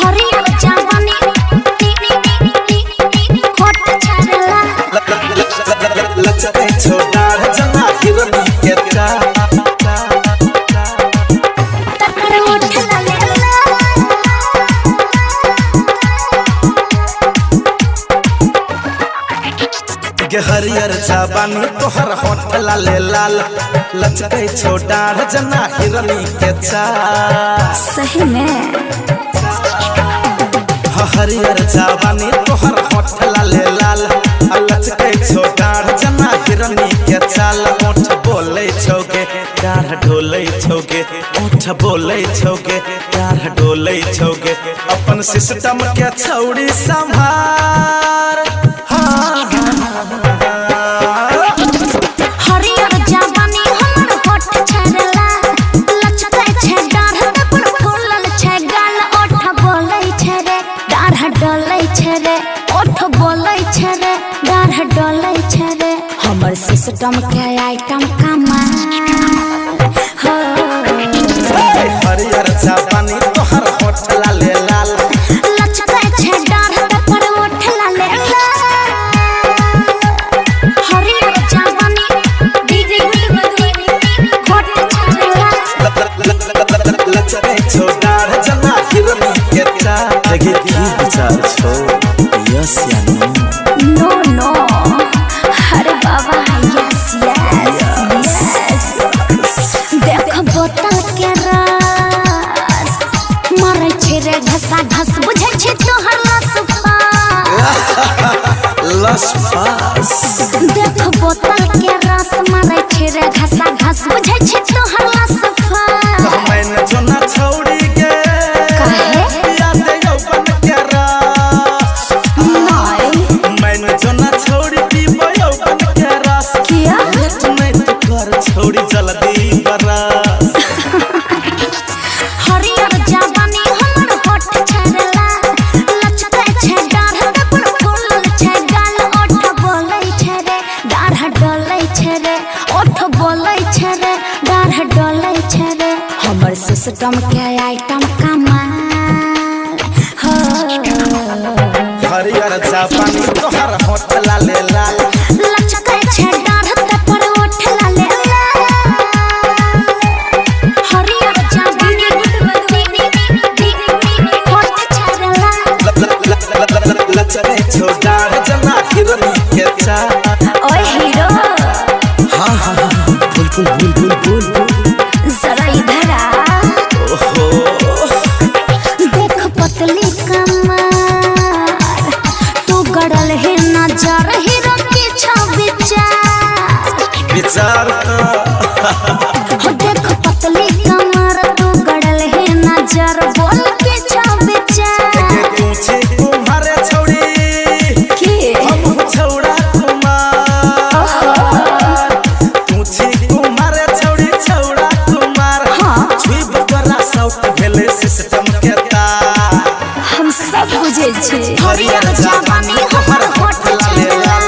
हरियर जवानी होठ छाड़ला लचके छोड़ा जना हिरनी के चा तकर होठ लालेला के हरियर जवानी तोहर होठ लाले लाल लचके छोड़ा जना हिरनी के चा सही में हरियर जवानी तोहर होठ लाले लाल लचके छोड़ा जना हिरनी के चाल ओठ बोले छौगे डाढ़ ढोले छौगे ओठ बोले छौगे डाढ़ ढोले छौगे अपन सिस्टम के छौड़ी संभार हरियर जवानी हमर होठ छाड़ला लचके छे डाढ़ पर फूलल छे गाल ओठ बोलै छे रे डाढ़ डोलै छे रे ओठ बोलै छे रे डाढ़ डोलै छे रे हमर सिस्टम के आइटम कमाल हो हरियर जवानी तोहर होठ लाले लाल लचके छे डाढ़ पर ओठ लाले लाल हरियर जवानी होठ छाड़ला लचके छोड़ा जना हिरनी के चा लगे की विचार छो यस या नो नो नो अरे बाबा यस यस देख बोतल के रस मारे छे रे घसा घस बुझे छे तोहर लसफा लस पास देख बोतल के रस मारे छे रे घसा घस बुझे छे तोहर लसफा मैंने जोना छौड़ी के काहे याद यौवन के रस नहीं मैंने जोना छौड़ी पीबो यौवन के रस किया लेट नहीं तो कर छौड़ी जल्दी बरस हरियर जवानी हमर होठ छाड़ला लचके छे डाढ़ पर फूलल छे गाल ओठ बोलै छे रे डाढ़ डोलै छे रे ओठ बोलै छे रे डाढ़ डोलै छे रे हमर सिस्टम के आइटम कमाल हो हरियर जवानी तोहर होठ लाले लाल लचके छे डाढ़ पर ओठ लाले लाल हरियर जवानी होठ छाड़ला लचके छोड़ा जना हिरनी के चा ओए हीरो हाँ हाँ हाँ बिल्कुल बिल्कुल बिल्कुल जरा इधर आ ओहो देख पतली कमर तू गड़ल है नजर हीरो की विचार हो देख पतली कमर तू गड़ल है नजर बोल के विचार पूछे तुम्हारे छौड़ी के हम छौड़ा कुमार पूछे तुम्हारे छौड़ी छौड़ा कुमार हाँ छुब करा साउथ भेले सिस्टम के तार हम सब बुझे छे हरियर जवानी हमर होठ लाले लाल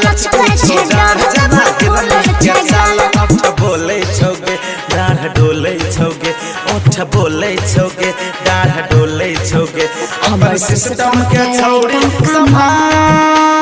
लचके छे डाढ़ जना हिरनी के चाल ओठ बोले छौगे डाढ़ डोले छौगे ओठ बोले छौगे डाढ़ डोले छौगे हमर सिस्टम के छौड़ी संभाल